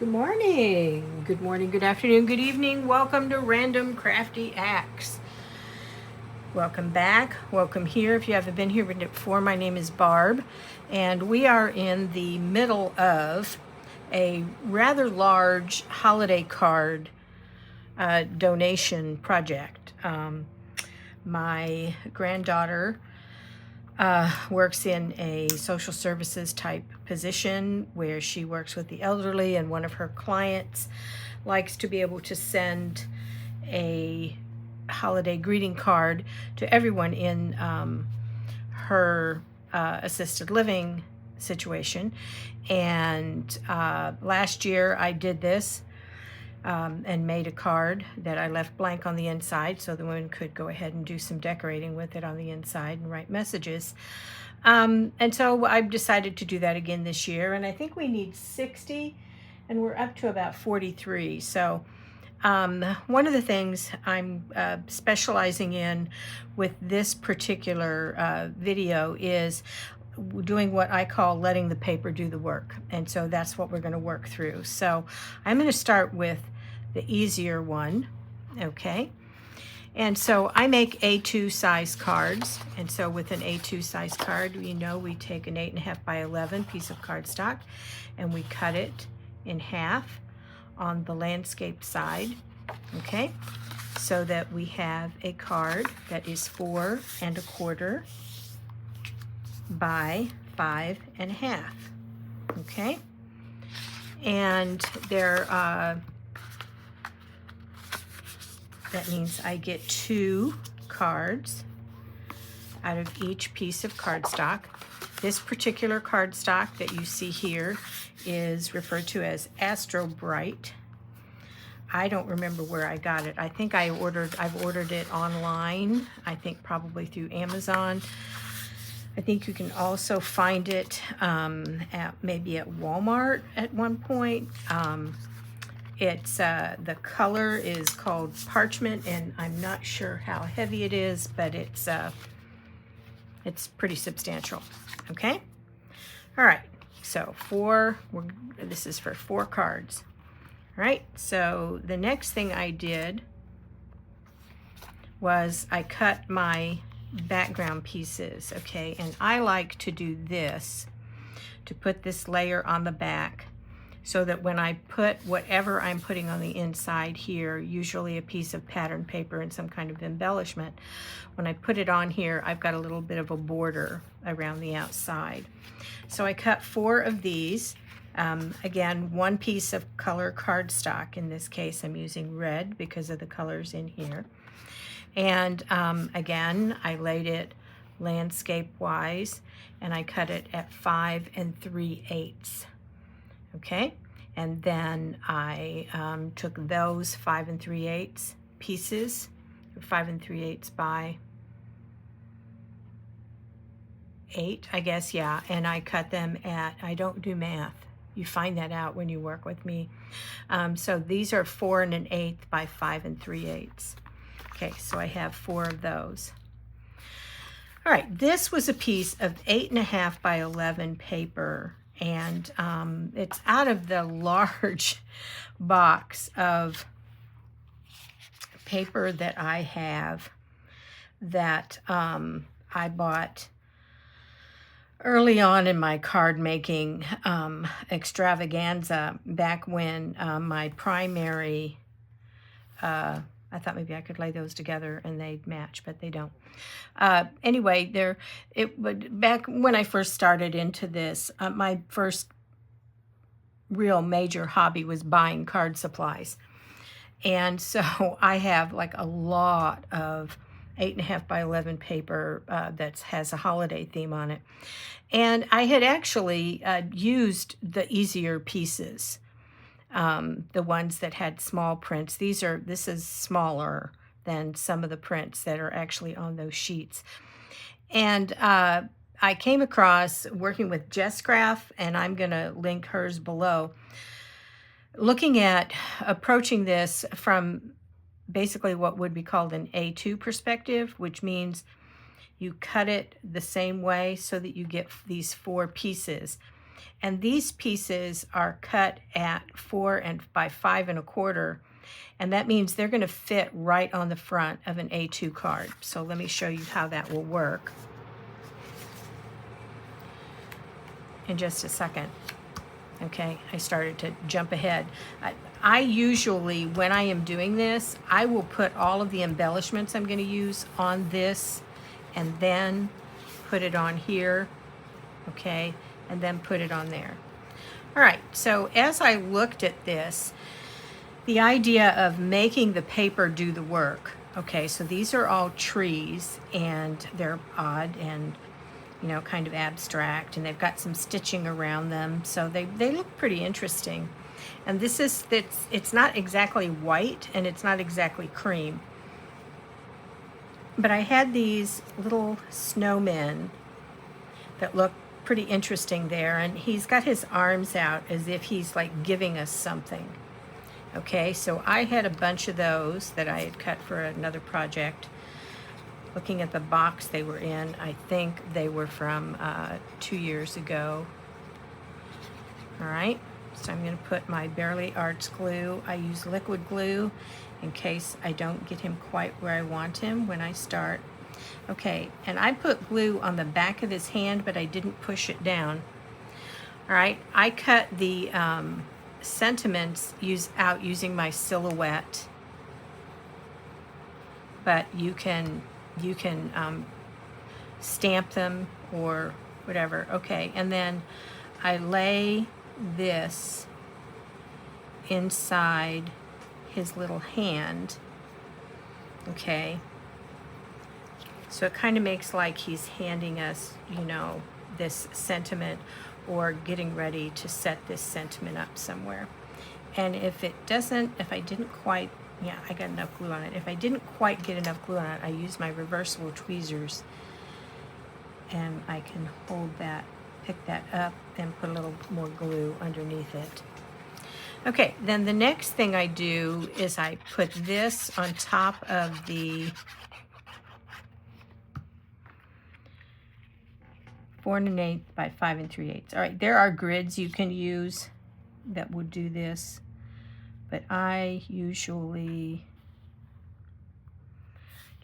Good morning, good afternoon, good evening. Welcome to Random Crafty Acts. Welcome back. Welcome here. If you haven't been here before, my name is Barb, and we are in the middle of a rather large holiday card donation project. My granddaughter works in a social services type position where she works with the elderly, and one of her clients likes to be able to send a holiday greeting card to everyone in her assisted living situation. And last year I did this and made a card that I left blank on the inside so the women could go ahead and do some decorating with it on the inside and write messages. And so I've decided to do that again this year, and I think we need 60, and we're up to about 43. So one of the things I'm specializing in with this particular video is doing what I call letting the paper do the work. And so that's what we're going to work through. So I'm going to start with the easier one, okay? And so I make A2 size cards. And so with an A2 size card, we take an 8.5 by 11 piece of cardstock and we cut it in half on the landscape side, okay? So that we have a card that is 4 1/4 by 5 1/2, okay? And there, that means I get 2 cards out of each piece of cardstock. This particular cardstock that you see here is referred to as Astro Bright. I don't remember where I got it. I think I've ordered it online, I think probably through Amazon. I think you can also find it maybe at Walmart at one point. It's the color is called Parchment, and I'm not sure how heavy it is, but it's pretty substantial. Okay. All right. So this is for 4 cards. All right. So the next thing I did was I cut my background pieces, okay? And I like to do this, to put this layer on the back so that when I put whatever I'm putting on the inside here, usually a piece of pattern paper and some kind of embellishment, when I put it on here, I've got a little bit of a border around the outside. So I cut 4 of these. Again, 1 piece of color cardstock. In this case, I'm using red because of the colors in here. And again, I laid it landscape-wise, and I cut it at 5 3/8. Okay, and then I took those 5 3/8 pieces, 5 3/8 by 8, I guess, yeah, and I cut them at, I don't do math. You find that out when you work with me. So these are 4 1/8 by 5 3/8. Okay, so I have 4 of those. All right, this was a piece of 8.5 by 11 paper, and it's out of the large box of paper that I have that I bought early on in my card making extravaganza, back when my primary, I thought maybe I could lay those together and they'd match, but they don't. Anyway, back when I first started into this, my first real major hobby was buying card supplies. And so I have like a lot of 8.5 by 11 paper that has a holiday theme on it. And I had actually used the easier pieces, the ones that had small prints. This is smaller than some of the prints that are actually on those sheets. And I came across, working with Jess Craft, and I'm going to link hers below, looking at approaching this from basically what would be called an A2 perspective, which means you cut it the same way so that you get these 4 pieces. And these pieces are cut at 4 by 5 1/4. And that means they're going to fit right on the front of an A2 card. So let me show you how that will work in just a second. Okay, I started to jump ahead. I usually, when I am doing this, I will put all of the embellishments I'm going to use on this and then put it on here, okay, and then put it on there. All right, so as I looked at this, the idea of making the paper do the work, okay, so these are all trees and they're odd and kind of abstract, and they've got some stitching around them, so they look pretty interesting. And it's not exactly white and it's not exactly cream, but I had these little snowmen that look pretty interesting there, and he's got his arms out as if he's like giving us something. Okay, so I had a bunch of those that I had cut for another project. Looking at the box they were in, I think they were from 2 years ago. All right, so I'm going to put my Bearly Arts glue. I use liquid glue in case I don't get him quite where I want him when I start. Okay, and I put glue on the back of his hand, but I didn't push it down. All right, I cut the sentiments using my Silhouette, but you can stamp them or whatever. Okay, and then I lay this inside his little hand. Okay, so it kind of makes like he's handing us, this sentiment, or getting ready to set this sentiment up somewhere. And if I didn't quite, yeah, I got enough glue on it. If I didn't quite get enough glue on it, I use my reversible tweezers, and I can pick that up and put a little more glue underneath it. Okay, then the next thing I do is I put this on top of the 4 1/8 by 5 3/8. All right, there are grids you can use that would do this, but I usually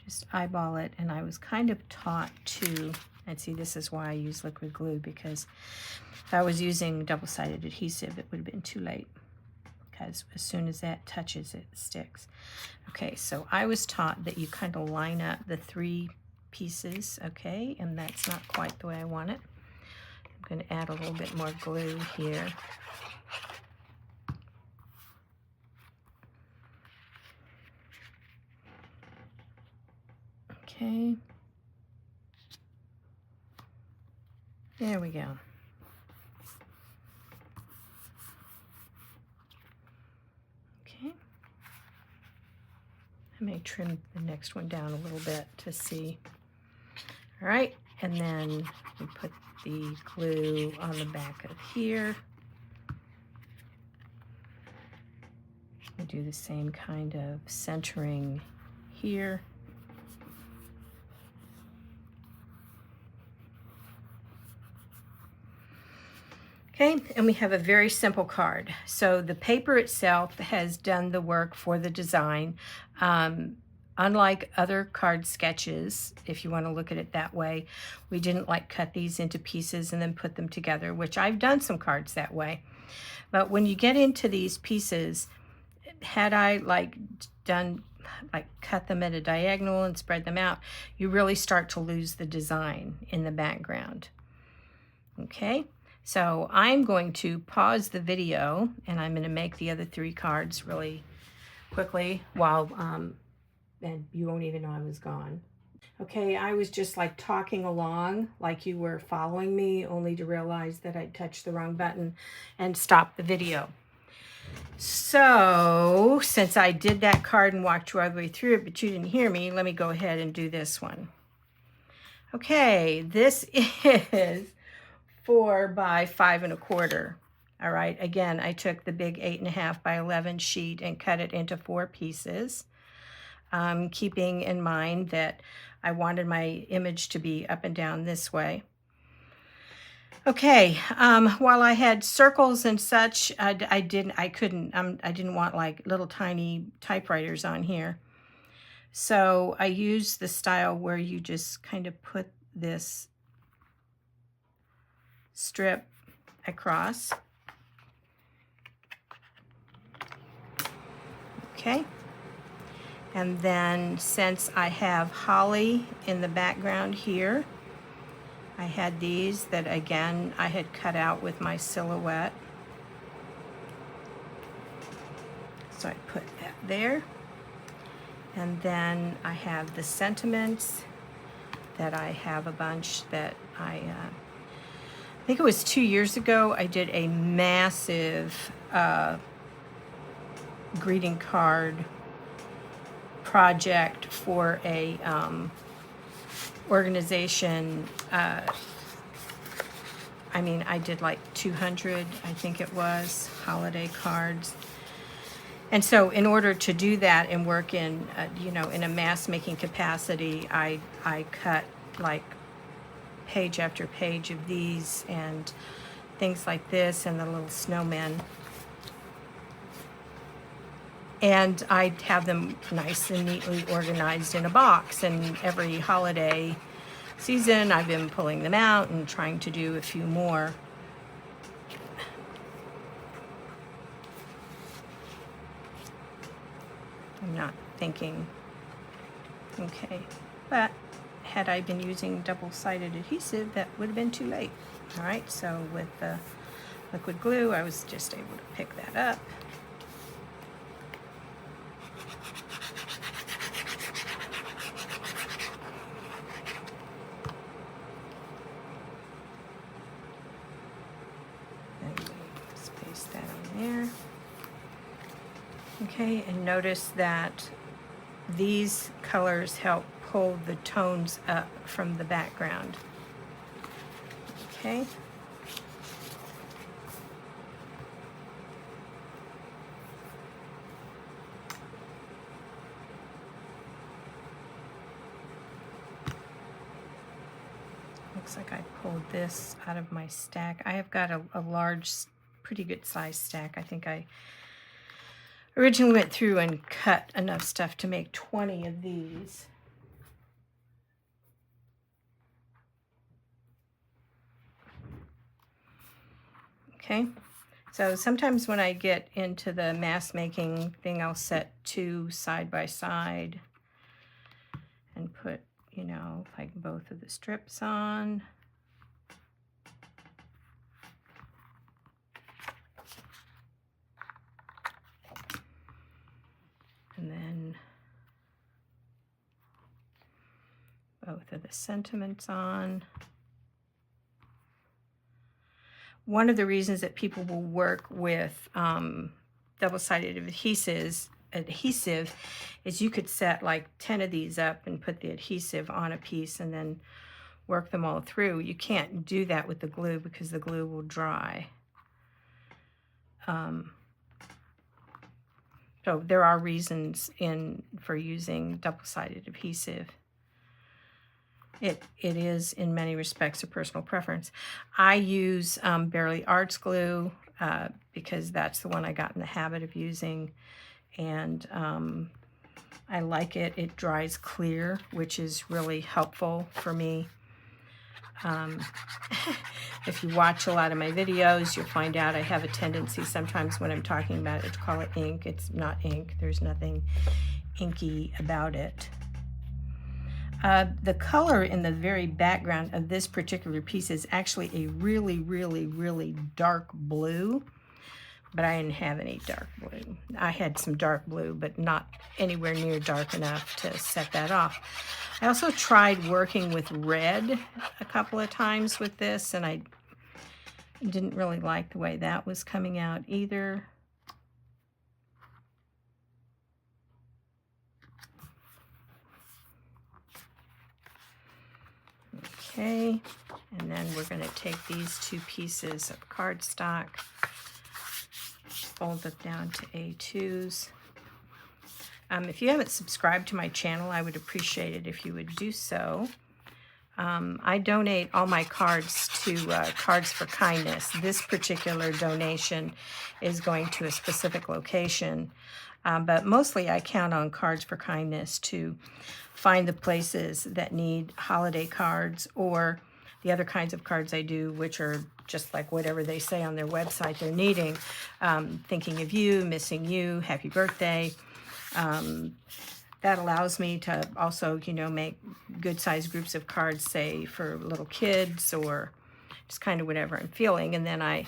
just eyeball it, and I was kind of taught to, and see, this is why I use liquid glue, because if I was using double-sided adhesive, it would have been too late, because as soon as that touches, it sticks. Okay, so I was taught that you kind of line up the 3 pieces, okay, and that's not quite the way I want it. I'm going to add a little bit more glue here. Okay, there we go. Okay, I may trim the next one down a little bit to see. All right, and then we put the glue on the back of here. We do the same kind of centering here. Okay, and we have a very simple card. So the paper itself has done the work for the design. Unlike other card sketches, if you want to look at it that way, we didn't like cut these into pieces and then put them together, which I've done some cards that way. But when you get into these pieces, had I cut them at a diagonal and spread them out, you really start to lose the design in the background. Okay, so I'm going to pause the video, and I'm going to make the other 3 cards really quickly while and you won't even know I was gone. Okay, I was just like talking along like you were following me, only to realize that I'd touched the wrong button and stopped the video. So since I did that card and walked you all the way through it, but you didn't hear me, let me go ahead and do this one. Okay, this is 4 by 5 1/4. All right, again, I took the big 8.5 by 11 sheet and cut it into 4 pieces, keeping in mind that I wanted my image to be up and down this way. Okay, while I had circles and such, I didn't want like little tiny typewriters on here. So I used the style where you just kind of put this strip across. Okay. And then since I have holly in the background here, I had these that again I had cut out with my silhouette. So I put that there. And then I have the sentiments that I have a bunch that I think it was 2 years ago, I did a massive greeting card project for a organization. I mean, I did like 200, I think it was, holiday cards. And so in order to do that and work in, you know, in a mass making capacity, I cut like page after page of these and things like this and the little snowmen. And I'd have them nice and neatly organized in a box. And every holiday season, I've been pulling them out and trying to do a few more. I'm not thinking, okay, but had I been using double-sided adhesive, that would have been too late. All right, so with the liquid glue, I was just able to pick that up. Paste that on there. Okay, and notice that these colors help pull the tones up from the background. Okay. Looks like I pulled this out of my stack. I have got a large, pretty good size stack. I think I originally went through and cut enough stuff to make 20 of these. Okay, so sometimes when I get into the mass making thing, I'll set two side by side and put, you know, like both of the strips on. And then both of the sentiments on. One of the reasons that people will work with double-sided adhesive is you could set like 10 of these up and put the adhesive on a piece and then work them all through. You can't do that with the glue because the glue will dry. So there are reasons for using double-sided adhesive. It is, in many respects, a personal preference. I use Bearly Arts glue because that's the one I got in the habit of using, and I like it. It dries clear, which is really helpful for me. If you watch a lot of my videos, you'll find out I have a tendency sometimes when I'm talking about it to call it ink. It's not ink. There's nothing inky about it. The color in the very background of this particular piece is actually a really, really, really dark blue, but I didn't have any dark blue. I had some dark blue, but not anywhere near dark enough to set that off. I also tried working with red a couple of times with this, and I didn't really like the way that was coming out either. Okay, and then we're going to take these two pieces of cardstock, fold them down to A2s. If you haven't subscribed to my channel, I would appreciate it if you would do so. I donate all my cards to Cards for Kindness. This particular donation is going to a specific location, but mostly I count on Cards for Kindness to find the places that need holiday cards or the other kinds of cards I do, which are just like whatever they say on their website they're needing. Thinking of you, missing you, happy birthday. That allows me to also, make good-sized groups of cards, say, for little kids or just kind of whatever I'm feeling. And then I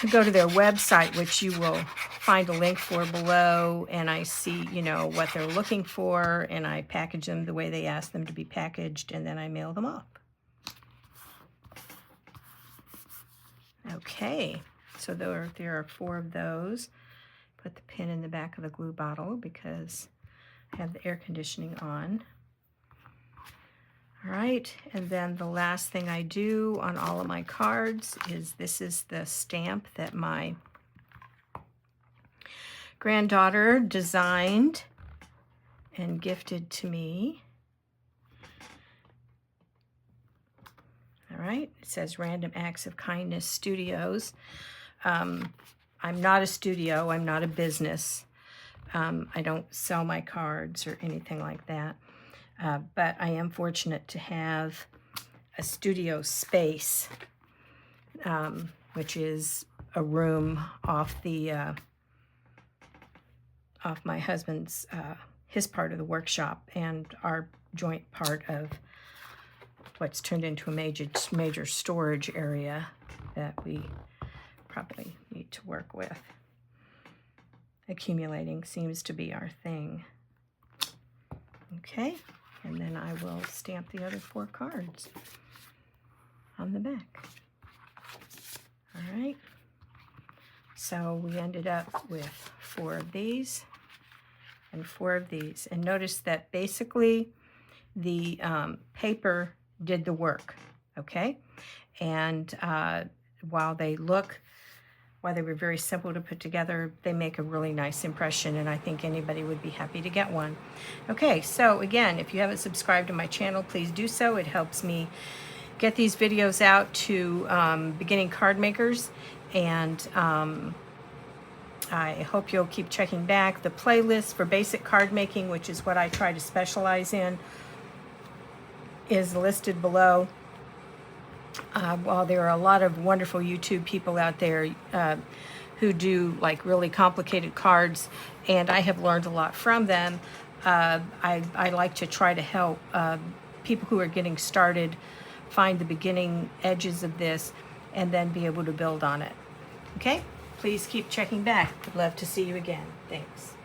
go to their website, which you will find a link for below, and I see, what they're looking for, and I package them the way they ask them to be packaged, and then I mail them off. Okay, so there are 4 of those. Put the pin in the back of the glue bottle because I have the air conditioning on. All right, and then the last thing I do on all of my cards is this is the stamp that my granddaughter designed and gifted to me. All right, it says Random Acts of Kindness Studios. I'm not a studio, I'm not a business. I don't sell my cards or anything like that. But I am fortunate to have a studio space, which is a room off my husband's, his part of the workshop and our joint part of what's turned into a major storage area that we probably need to work with. Accumulating seems to be our thing. Okay, and then I will stamp the other 4 cards on the back. All right, so we ended up with 4 of these and 4 of these. And notice that basically the paper did the work, okay? And while they were very simple to put together, they make a really nice impression, and I think anybody would be happy to get one. Okay, so again, if you haven't subscribed to my channel, please do so. It helps me get these videos out to beginning card makers, and I hope you'll keep checking back. The playlist for basic card making, which is what I try to specialize in, is listed below. While there are a lot of wonderful YouTube people out there who do like really complicated cards, and I have learned a lot from them, I like to try to help people who are getting started find the beginning edges of this and then be able to build on it. Okay? Please keep checking back. I'd love to see you again. Thanks.